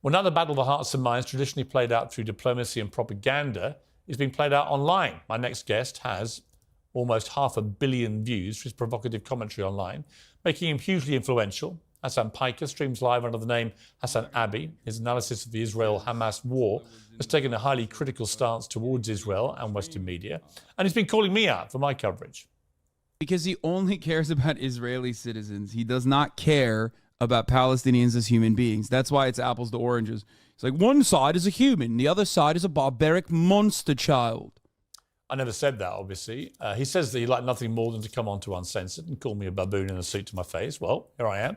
Well, now the battle of the hearts and minds, traditionally played out through diplomacy and propaganda, is being played out online. My next guest has almost 500 million views for his provocative commentary online, making him hugely influential. Hassan Piker streams live under the name Hassan Abi. His analysis of the Israel-Hamas war has taken a highly critical stance towards Israel and Western media, and he's been calling me out for my coverage. Because he only cares about Israeli citizens. He does not care about Palestinians as human beings. That's why it's apples to oranges. It's like one side is a human, the other side is a barbaric monster child. I never said that, obviously. He says that he'd like nothing more than to come on to Uncensored and call me a baboon in a suit to my face. Well, here I am,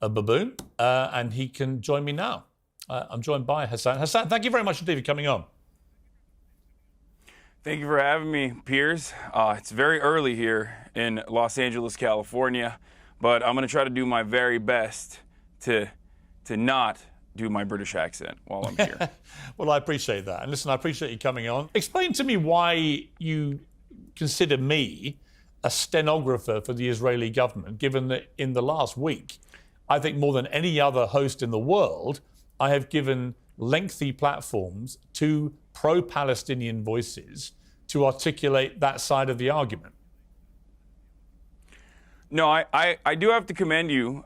a baboon, and he can join me now. I'm joined by Hassan. Hassan, thank you very much indeed for coming on. Thank you for having me, Piers. It's very early here in Los Angeles, California, but I'm going to try to do my very best to not do my British accent while I'm here. Well, I appreciate that. And listen, I appreciate you coming on. Explain to me why you consider me a stenographer for the Israeli government, given that in the last week, I think more than any other host in the world, I have given lengthy platforms to pro-Palestinian voices to articulate that side of the argument. No, I do have to commend you.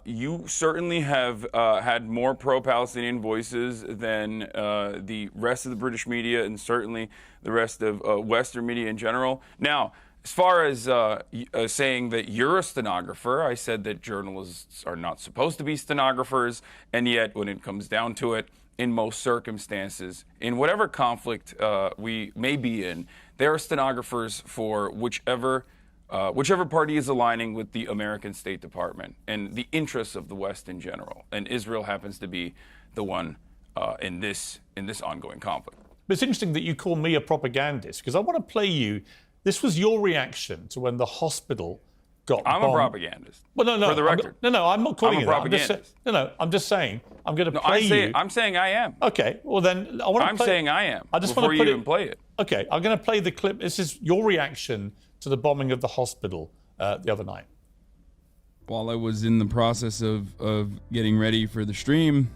You certainly have had more pro-Palestinian voices than the rest of the British media and certainly the rest of Western media in general. Now, as far as saying that you're a stenographer, I said that journalists are not supposed to be stenographers, and yet when it comes down to it, in most circumstances, in whatever conflict we may be in, there are stenographers for whichever party is aligning with the American State Department and the interests of the West in general. And Israel happens to be the one in this ongoing conflict. But it's interesting that you call me a propagandist, because I want to play you. This was your reaction to when the hospital got bombed. I'm a propagandist. Well, no, for the record. I'm not calling you that. I'm just saying, I'm going to play you. I'm saying I am. Okay, well then, I'm saying I am. I just before want to you even play it. Okay, I'm going to play the clip. This is your reaction to the bombing of the hospital the other night. While I was in the process of getting ready for the stream,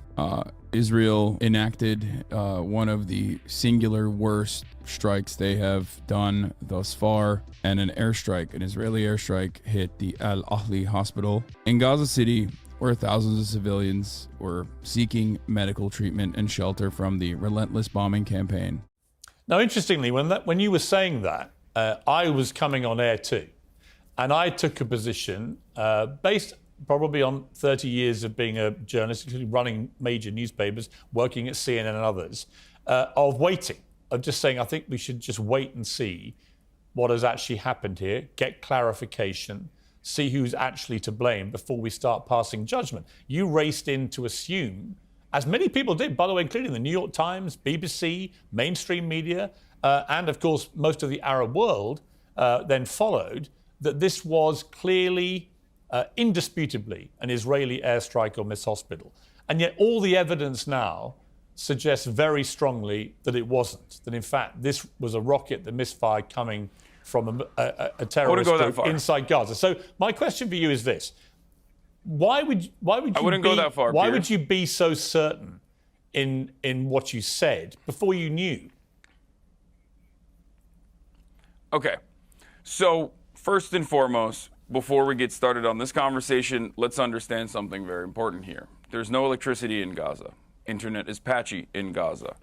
Israel enacted one of the singular worst strikes they have done thus far, and an Israeli airstrike hit the Al Ahli hospital in Gaza City, where thousands of civilians were seeking medical treatment and shelter from the relentless bombing campaign. Now, interestingly, when you were saying that, I was coming on air too, and I took a position based probably on 30 years of being a journalist, including running major newspapers, working at CNN and others, of waiting, of just saying, I think we should just wait and see what has actually happened here, get clarification, see who's actually to blame before we start passing judgment. You raced in to assume, as many people did, by the way, including the New York Times, BBC, mainstream media, and of course, most of the Arab world then followed, that this was clearly, indisputably, an Israeli airstrike on this hospital. And yet all the evidence now suggests very strongly that it wasn't, that in fact this was a rocket that misfired coming from a terrorist group inside Gaza. So my question for you is this. Why would you would you be so certain in what you said before you knew? Okay, so first and foremost, before we get started on this conversation, let's understand something very important here. There's no electricity in Gaza. Internet is patchy in Gaza.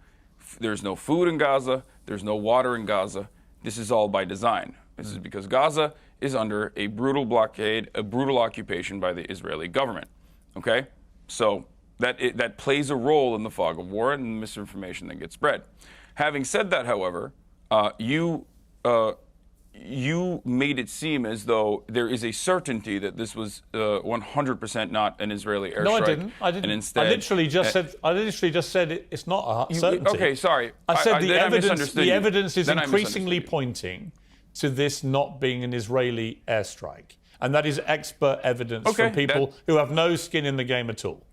There's no food in Gaza. There's no water in Gaza. This is all by design. This is because Gaza is under a brutal blockade, a brutal occupation by the Israeli government. Okay? So that plays a role in the fog of war and the misinformation that gets spread. Having said that, however, you made it seem as though there is a certainty that this was 100% not an Israeli airstrike. No, I didn't. And instead, I literally just said it's not a certainty. Okay, sorry. I said the evidence is increasingly pointing to this not being an Israeli airstrike, and that is expert evidence from people who have no skin in the game at all.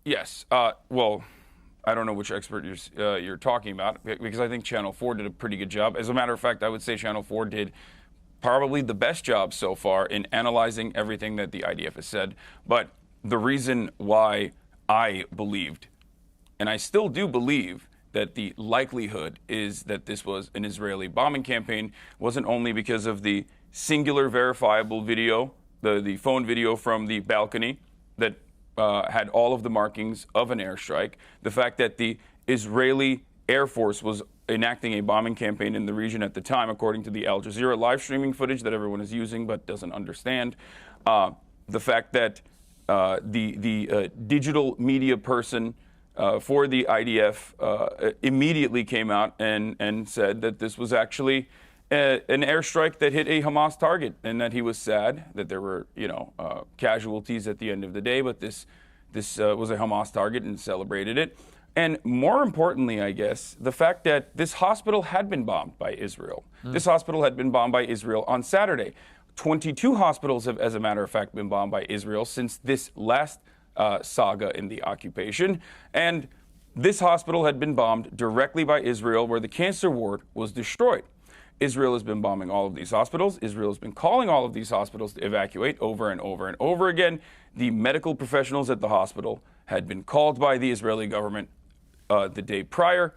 Yes. Well, I don't know which expert you're talking about, because I think Channel 4 did a pretty good job. As a matter of fact, I would say Channel 4 did probably the best job so far in analyzing everything that the IDF has said. But the reason why I believed, and I still do believe, that the likelihood is that this was an Israeli bombing campaign wasn't only because of the singular verifiable video, the phone video from the balcony that had all of the markings of an airstrike, the fact that the Israeli Air Force was enacting a bombing campaign in the region at the time, according to the Al Jazeera live streaming footage that everyone is using but doesn't understand, the fact that the digital media person for the IDF immediately came out and said that this was actually an airstrike that hit a Hamas target, and that he was sad that there were, casualties at the end of the day, but this was a Hamas target, and celebrated it. And more importantly, I guess, the fact that this hospital had been bombed by Israel. This hospital had been bombed by Israel on Saturday. 22 hospitals have, as a matter of fact, been bombed by Israel since this last saga in the occupation. And this hospital had been bombed directly by Israel, where the cancer ward was destroyed. Israel has been bombing all of these hospitals. Israel has been calling all of these hospitals to evacuate over and over and over again. The medical professionals at the hospital had been called by the Israeli government the day prior,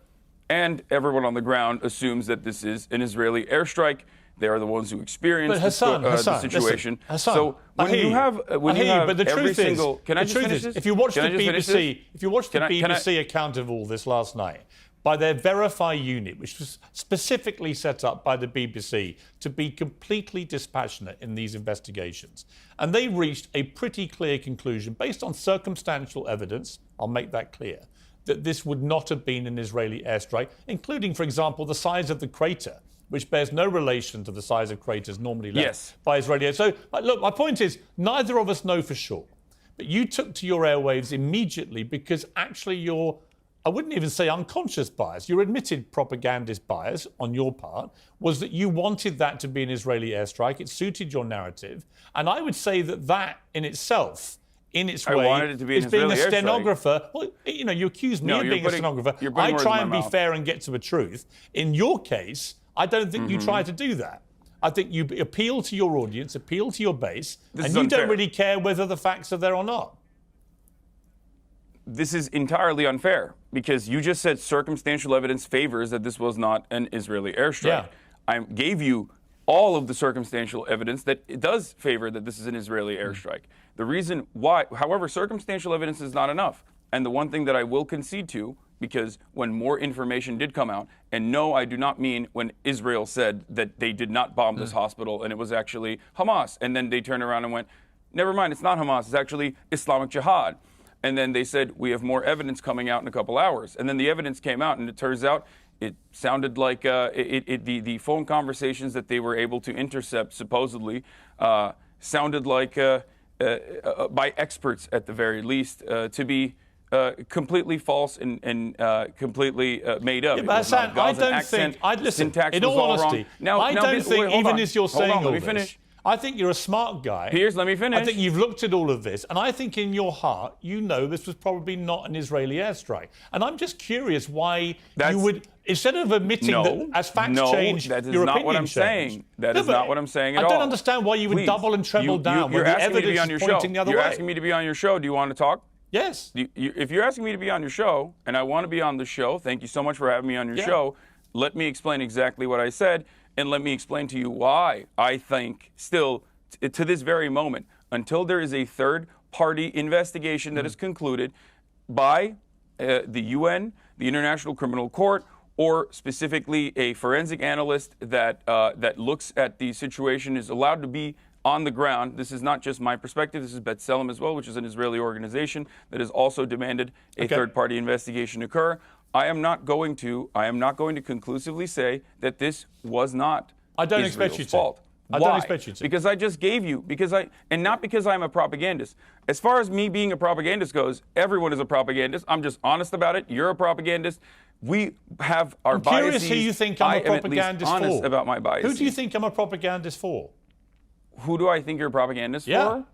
and everyone on the ground assumes that this is an Israeli airstrike. They are the ones who experienced the situation. Hassan, so when you have but the every truth single, is, can I just finish this? If you watch the Can I just finish BBC, this? if you watch the Can I- BBC account of all this last night, by their Verify unit, which was specifically set up by the BBC to be completely dispassionate in these investigations, and they reached a pretty clear conclusion based on circumstantial evidence, I'll make that clear, that this would not have been an Israeli airstrike, including, for example, the size of the crater, which bears no relation to the size of craters normally left by Israeli. So, look, my point is, neither of us know for sure. But you took to your airwaves immediately because actually your, I wouldn't even say unconscious bias, your admitted propagandist bias on your part was that you wanted that to be an Israeli airstrike. It suited your narrative. And I would say that that in itself, in its way, wanted it to be an is being a Israeli airstrike. stenographer. Well, you accuse me of being a stenographer. I try and be fair and get to the truth. In your case, I don't think you try to do that. I think you appeal to your audience, appeal to your base, and you don't really care whether the facts are there or not. This is entirely unfair because you just said circumstantial evidence favors that this was not an Israeli airstrike. Yeah. I gave you all of the circumstantial evidence that it does favor that this is an Israeli airstrike. The reason why, however, circumstantial evidence is not enough. And the one thing that I will concede to, because when more information did come out, and no, I do not mean when Israel said that they did not bomb this hospital and it was actually Hamas, and then they turned around and went, never mind, it's not Hamas, it's actually Islamic Jihad. And then they said, we have more evidence coming out in a couple hours. And then the evidence came out, and it turns out it sounded like the phone conversations that they were able to intercept, supposedly, sounded like, by experts at the very least, to be completely false and completely made up. Yeah, but Hassan, I don't think, listen, in all honesty, I don't think, even as you're saying all this, I think you're a smart guy. Piers, let me finish. I think you've looked at all of this, and I think in your heart, you know this was probably not an Israeli airstrike. And I'm just curious why you would, instead of admitting that as facts change, that is your not opinion what I'm changed. saying. That is not what I'm saying at all. I don't understand why you would double and treble down when the evidence is pointing the other way. You're asking me to be on your show. Do you want to talk? Yes. If you're asking me to be on your show, and I want to be on the show, thank you so much for having me on your show. Let me explain exactly what I said, and let me explain to you why I think still, to this very moment, until there is a third-party investigation that is concluded by the UN, the International Criminal Court, or specifically a forensic analyst that looks at the situation, is allowed to be on the ground. This is not just my perspective. This is B'Tselem as well, which is an Israeli organization that has also demanded a third-party investigation occur. I am not going to conclusively say that this was not Israel's fault. I don't expect you to. Because I just gave you, and not because I'm a propagandist. As far as me being a propagandist goes, everyone is a propagandist. I'm just honest about it. You're a propagandist. We have our biases. I'm curious who you think I'm a propagandist for. Honest about my biases. Who do you think I'm a propagandist for? Who do I think you're a propagandist for?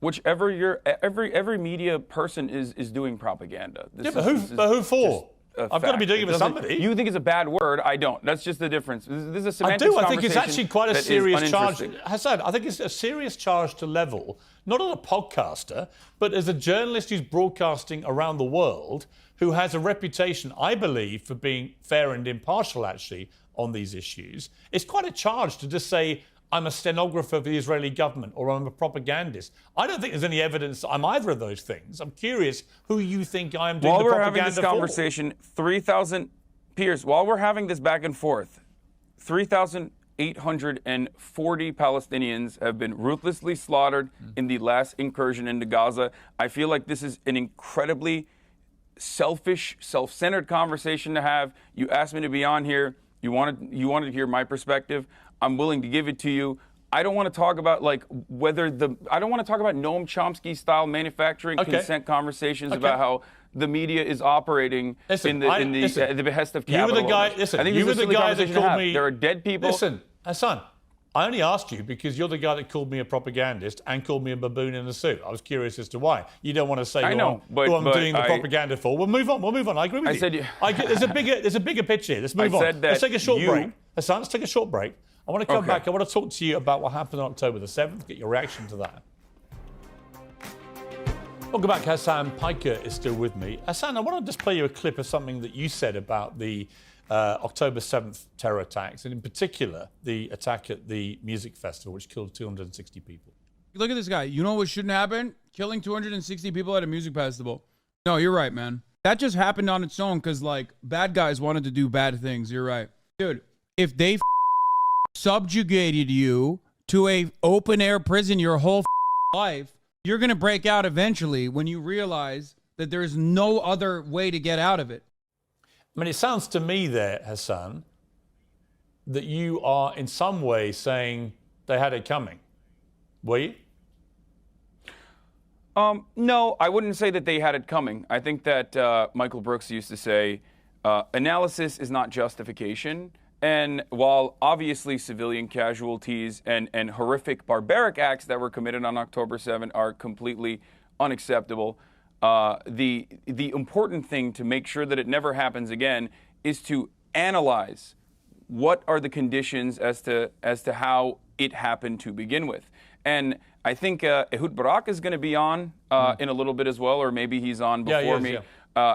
Whichever every media person is doing propaganda. But who for? I've got to be doing it with somebody. You think it's a bad word. I don't. That's just the difference. This is a semantics I do. I think it's actually quite a serious charge. Hassan, I think it's a serious charge to level, not as a podcaster, but as a journalist who's broadcasting around the world, who has a reputation, I believe, for being fair and impartial, actually, on these issues. It's quite a charge to just say, I'm a stenographer for the Israeli government or I'm a propagandist. I don't think there's any evidence that I'm either of those things. I'm curious who you think I am doing the propaganda for. While we're having this conversation, 3,000, Piers, while we're having this back and forth, 3,840 Palestinians have been ruthlessly slaughtered in the last incursion into Gaza. I feel like this is an incredibly selfish, self-centered conversation to have. You asked me to be on here. You wanted to hear my perspective. I'm willing to give it to you. I don't want to talk about I don't want to talk about Noam Chomsky style manufacturing consent conversations about how the media is operating in the behest of capital. You were the guy. Listen, you were the guy that called me. There are dead people. Listen, Hassan, I only asked you because you're the guy that called me a propagandist and called me a baboon in a suit. I was curious as to why. You don't want to say who I'm doing the propaganda for. We'll move on. I agree with you. There's a bigger picture here. Let's move on. Let's take a short break. Hassan, let's take a short break. I want to come back. I want to talk to you about what happened on October the 7th, get your reaction to that. Welcome back. Hassan Piker is still with me. Hassan, I want to just play you a clip of something that you said about the October 7th terror attacks, and in particular, the attack at the music festival, which killed 260 people. Look at this guy. You know what shouldn't happen? Killing 260 people at a music festival. No, you're right, man. That just happened on its own because, bad guys wanted to do bad things. You're right. Dude, if they subjugated you to a open-air prison your whole life, you're going to break out eventually when you realize that there's no other way to get out of it. I mean, it sounds to me there, Hassan, that you are in some way saying they had it coming. Were you? No, I wouldn't say that they had it coming. I think that Michael Brooks used to say, analysis is not justification. And while obviously civilian casualties and horrific barbaric acts that were committed on October 7 are completely unacceptable, the important thing to make sure that it never happens again is to analyze what are the conditions as to how it happened to begin with. And I think Ehud Barak is going to be on in a little bit as well, or maybe he's on before me. Yeah.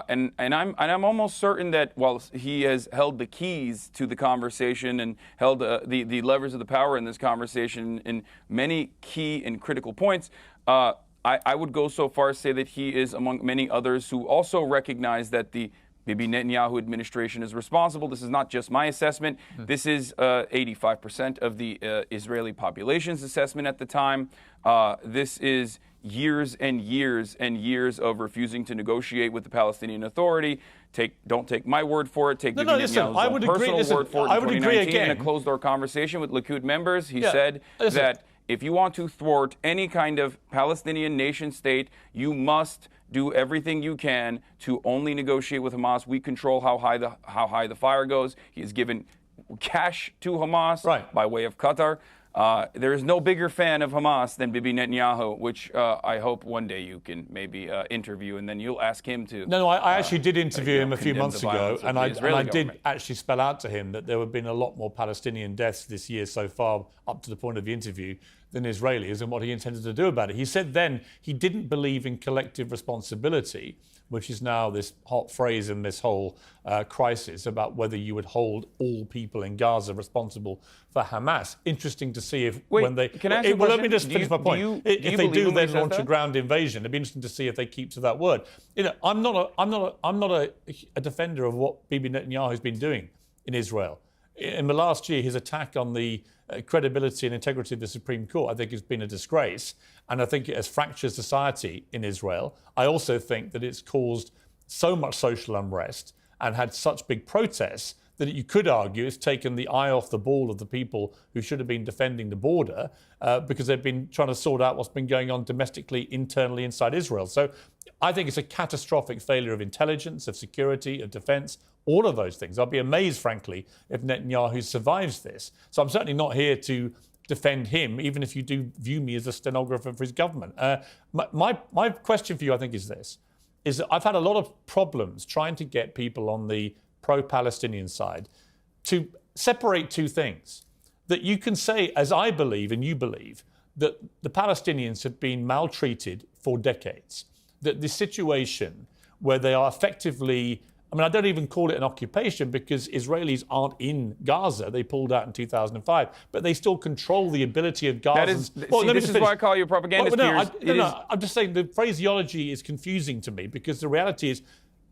And I'm almost certain that while he has held the keys to the conversation and held the levers of the power in this conversation in many key and critical points, I would go so far as to say that he is among many others who also recognize that the Bibi Netanyahu administration is responsible. This is not just my assessment. This is 85% of the Israeli population's assessment at the time. This is years and years and years of refusing to negotiate with the Palestinian Authority. Don't take my word for it. Take Bibi Netanyahu's personal word for it. In 2019, in a closed-door conversation with Likud members, he said that if you want to thwart any kind of Palestinian nation state, you must do everything you can to only negotiate with Hamas. We control how high the fire goes. He has given cash to Hamas by way of Qatar. There is no bigger fan of Hamas than Bibi Netanyahu, which I hope one day you can maybe interview, and then you'll ask him to. No, I actually did interview him a few months ago, and I did actually spell out to him that there have been a lot more Palestinian deaths this year so far, up to the point of the interview, than Israelis, and what he intended to do about it. He said then he didn't believe in collective responsibility, which is now this hot phrase in this whole crisis about whether you would hold all people in Gaza responsible for Hamas. Interesting to see if when they... Can I ask you a question? Let me just finish my point. If they do then launch a ground invasion, it'd be interesting to see if they keep to that word. I'm not a defender of what Bibi Netanyahu has been doing in Israel. In the last year, his attack on the credibility and integrity of the Supreme Court, I think, has been a disgrace. And I think it has fractured society in Israel. I also think that it's caused so much social unrest and had such big protests that you could argue it's taken the eye off the ball of the people who should have been defending the border because they've been trying to sort out what's been going on domestically, internally inside Israel. So I think it's a catastrophic failure of intelligence, of security, of defense, all of those things. I'll be amazed, frankly, if Netanyahu survives this. So I'm certainly not here to defend him, even if you do view me as a stenographer for his government. My question for you, I think, is this. is that I've had a lot of problems trying to get people on the pro-Palestinian side to separate two things. That you can say, as I believe and you believe, that the Palestinians have been maltreated for decades. That the situation where they are effectively, I mean, I don't even call it an occupation because Israelis aren't in Gaza. They pulled out in 2005, but they still control the ability of Gaza. This is why I call you a propagandist. I'm just saying the phraseology is confusing to me because the reality is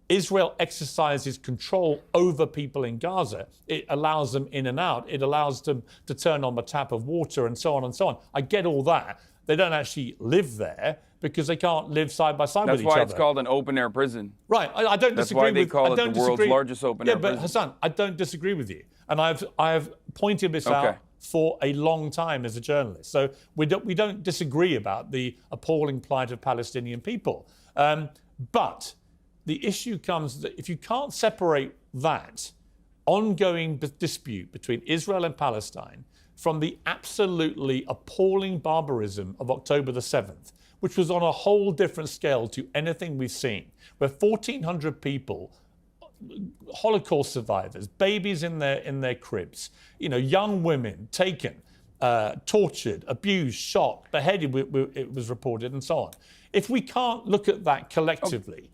Israel exercises control over people in Gaza. It allows them in and out. It allows them to turn on the tap of water and so on and so on. I get all that. They don't actually live there because they can't live side by side with each other. That's why it's called an open-air prison. Right. I don't disagree with... That's why they call it the world's largest open-air prison. Yeah, but Hassan, I don't disagree with you. And I have pointed this out for a long time as a journalist. So we don't disagree about the appalling plight of Palestinian people. But the issue comes that if you can't separate that ongoing dispute between Israel and Palestine from the absolutely appalling barbarism of October the 7th, which was on a whole different scale to anything we've seen, where 1,400 people, Holocaust survivors, babies in their cribs, young women taken, tortured, abused, shot, beheaded, it was reported, and so on. If we can't look at that collectively,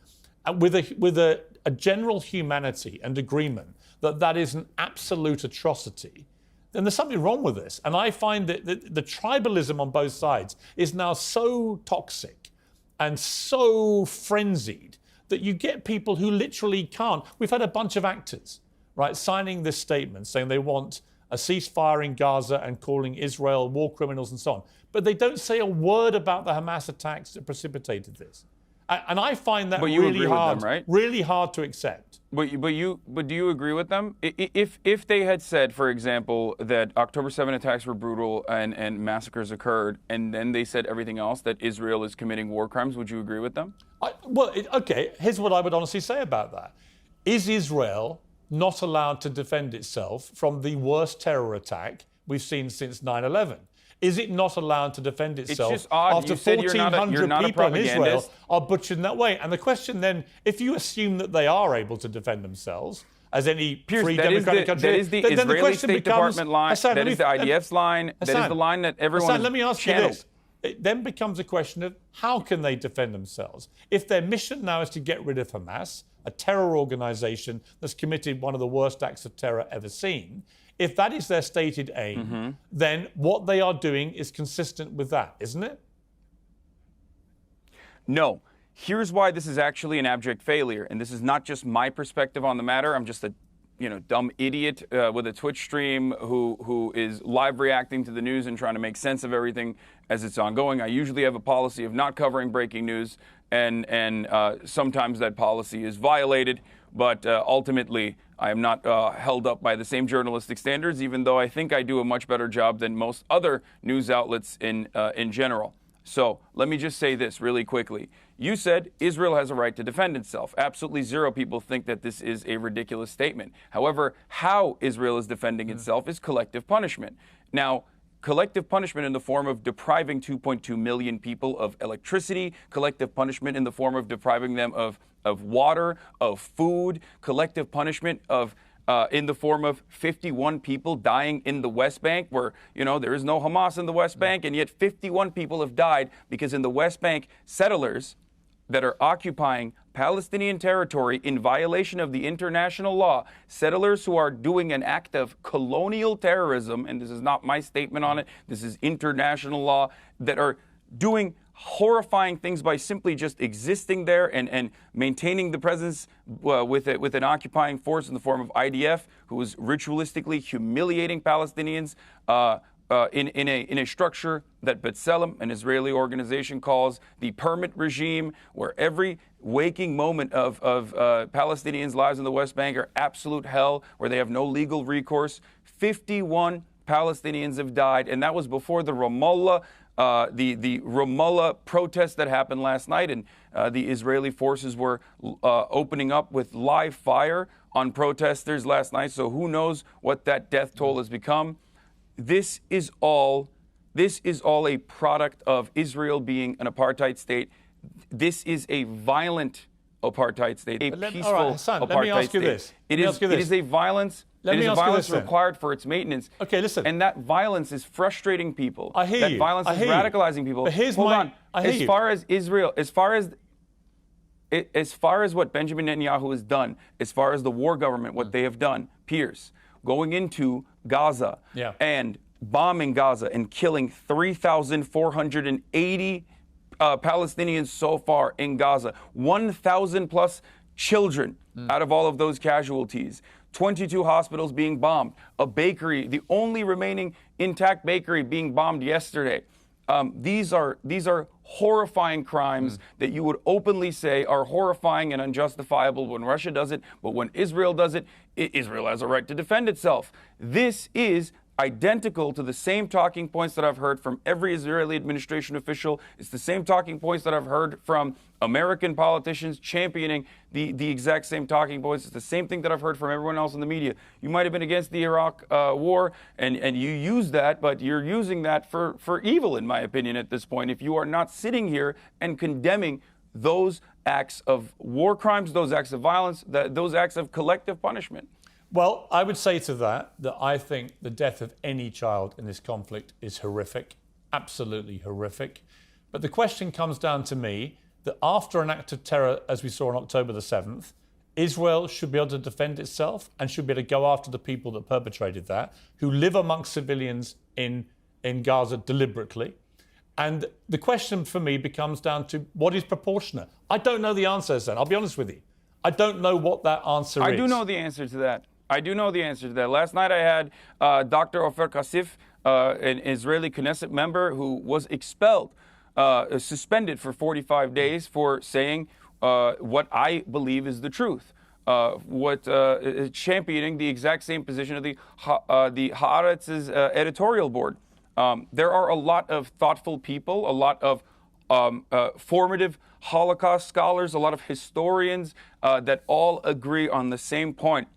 with a general humanity and agreement that is an absolute atrocity, then there's something wrong with this. And I find that the tribalism on both sides is now so toxic and so frenzied that you get people who literally can't. We've had a bunch of actors, right, signing this statement saying they want a ceasefire in Gaza and calling Israel war criminals and so on. But they don't say a word about the Hamas attacks that precipitated this. And I find that really hard, right? Really hard to accept. But do you agree with them? If they had said, for example, that October 7 attacks were brutal and massacres occurred, and then they said everything else, that Israel is committing war crimes, would you agree with them? Okay, here's what I would honestly say about that. Is Israel not allowed to defend itself from the worst terror attack we've seen since 9/11? Is it not allowed to defend itself after 1,400 people in Israel are butchered in that way? And the question then, if you assume that they are able to defend themselves, as any free democratic country, that is the Israeli State Department line, that is the IDF's line, that is the line that everyone Hassan, let me ask you this. It then becomes a question of how can they defend themselves? If their mission now is to get rid of Hamas, a terror organization that's committed one of the worst acts of terror ever seen, if that is their stated aim, then what they are doing is consistent with that, isn't it? No. Here's why this is actually an abject failure, and this is not just my perspective on the matter. I'm just a dumb idiot with a Twitch stream who is live reacting to the news and trying to make sense of everything as it's ongoing. I usually have a policy of not covering breaking news, and sometimes that policy is violated, but ultimately I am not held up by the same journalistic standards, even though I think I do a much better job than most other news outlets in general. So let me just say this really quickly. You said Israel has a right to defend itself. Absolutely zero people think that this is a ridiculous statement. However, how Israel is defending itself is collective punishment. Now, collective punishment in the form of depriving 2.2 million people of electricity, collective punishment in the form of depriving them of water, of food, collective punishment of in the form of 51 people dying in the West Bank, where, there is no Hamas in the West Bank, and yet 51 people have died because in the West Bank, settlers that are occupying Palestinian territory in violation of the international law, settlers who are doing an act of colonial terrorism, and this is not my statement on it, this is international law, that are doing horrifying things by simply just existing there and maintaining the presence with an occupying force in the form of IDF, who is ritualistically humiliating Palestinians in a structure that B'Tselem, an Israeli organization, calls the permit regime, where every waking moment of Palestinians' lives in the West Bank are absolute hell, where they have no legal recourse. 51 Palestinians have died, and that was before the Ramallah protest that happened last night, and the Israeli forces were opening up with live fire on protesters last night. So who knows what that death toll has become? This is all a product of Israel being an apartheid state. This is a violent apartheid state, a All peaceful right, Hassan, apartheid let me ask you state. this. It is a violence. Let It me is a ask you violence this then. required for its maintenance. Okay, listen. And that violence is frustrating people. I hear that you. violence I is hear you. radicalizing people. But here's Hold my- on. I hear as you. far as Israel, as far as what Benjamin Netanyahu has done, as far as the war government, what they have done, Pierce, going into Gaza Yeah. and bombing Gaza and killing 3,480 Palestinians so far in Gaza, 1,000 plus children out of all of those casualties, 22 hospitals being bombed, a bakery, the only remaining intact bakery being bombed yesterday. These are horrifying crimes that you would openly say are horrifying and unjustifiable when Russia does it, but when Israel does it, Israel has a right to defend itself. This is identical to the same talking points that I've heard from every Israeli administration official. It's the same talking points that I've heard from American politicians championing the exact same talking points. It's the same thing that I've heard from everyone else in the media. You might have been against the Iraq war, and you use that, but you're using that for evil, in my opinion, at this point, if you are not sitting here and condemning those acts of war crimes, those acts of violence, those acts of collective punishment. Well, I would say to that I think the death of any child in this conflict is horrific, absolutely horrific. But the question comes down to me that after an act of terror, as we saw on October the 7th, Israel should be able to defend itself and should be able to go after the people that perpetrated that, who live amongst civilians in Gaza deliberately. And the question for me becomes down to what is proportionate. I don't know the answer, Sen. I'll be honest with you. I don't know what that answer is. I do know the answer to that. Last night I had Dr. Ofer Kassif, an Israeli Knesset member who was expelled, suspended for 45 days for saying what I believe is the truth. Championing the exact same position of the Haaretz's editorial board. There are a lot of thoughtful people, a lot of formative Holocaust scholars, a lot of historians that all agree on the same point.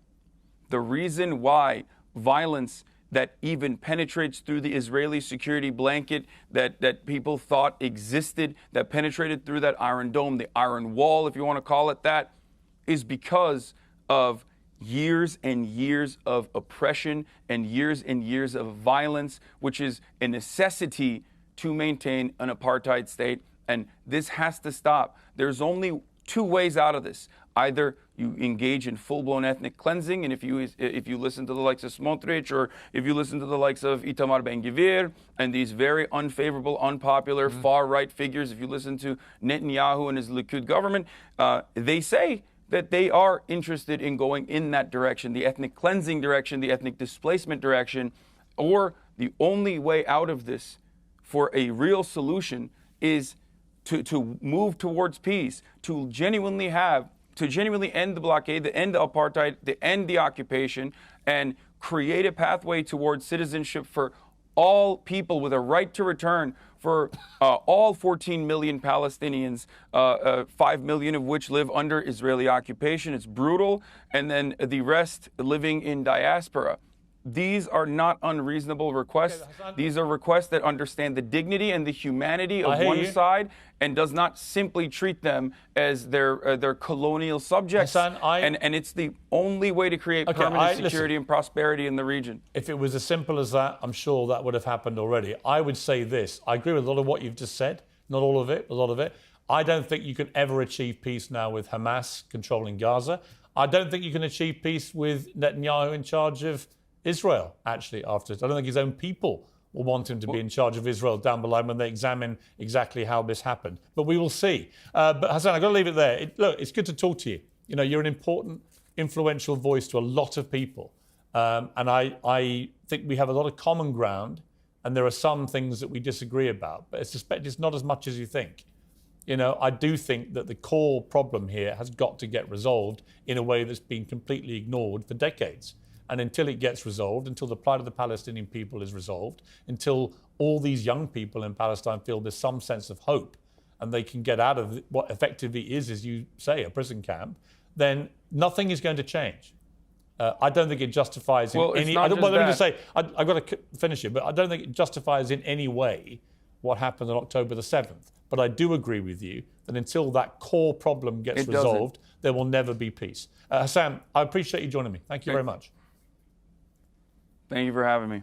The reason why violence that even penetrates through the Israeli security blanket that people thought existed, that penetrated through that Iron Dome, the Iron Wall, if you want to call it that, is because of years and years of oppression and years of violence, which is a necessity to maintain an apartheid state. And this has to stop. There's only two ways out of this. Either you engage in full-blown ethnic cleansing, and if you listen to the likes of Smotrich, or if you listen to the likes of Itamar Ben-Gvir, and these very unfavorable, unpopular, far-right figures, if you listen to Netanyahu and his Likud government, they say that they are interested in going in that direction, the ethnic cleansing direction, the ethnic displacement direction, or the only way out of this for a real solution is to move towards peace, to genuinely end the blockade, to end the apartheid, to end the occupation, and create a pathway towards citizenship for all people with a right to return, for all 14 million Palestinians, 5 million of which live under Israeli occupation. It's brutal. And then the rest living in diaspora. These are not unreasonable requests. These are requests that understand the dignity and the humanity of one side and does not simply treat them as their colonial subjects. Hassan, and it's the only way to create permanent security and prosperity in the region. If it was as simple as that, I'm sure that would have happened already. I would say this. I agree with a lot of what you've just said. Not all of it, a lot of it. I don't think you can ever achieve peace now with Hamas controlling Gaza. I don't think you can achieve peace with Netanyahu in charge of Israel, actually, after this. I don't think his own people will want him to be in charge of Israel down below when they examine exactly how this happened. But we will see. But Hassan, I've got to leave it there. Look, it's good to talk to you. You know, you're an important, influential voice to a lot of people. And I think we have a lot of common ground, and there are some things that we disagree about. But I suspect it's not as much as you think. You know, I do think that the core problem here has got to get resolved in a way that's been completely ignored for decades. And until it gets resolved, until the plight of the Palestinian people is resolved, until all these young people in Palestine feel there's some sense of hope and they can get out of what effectively is, as you say, a prison camp, then nothing is going to change. I don't think it justifies in any... I've got to finish it, but I don't think it justifies in any way what happened on October the 7th. But I do agree with you that until that core problem gets resolved, there will never be peace. Hassan, I appreciate you joining me. Thank you very much. Thank you for having me.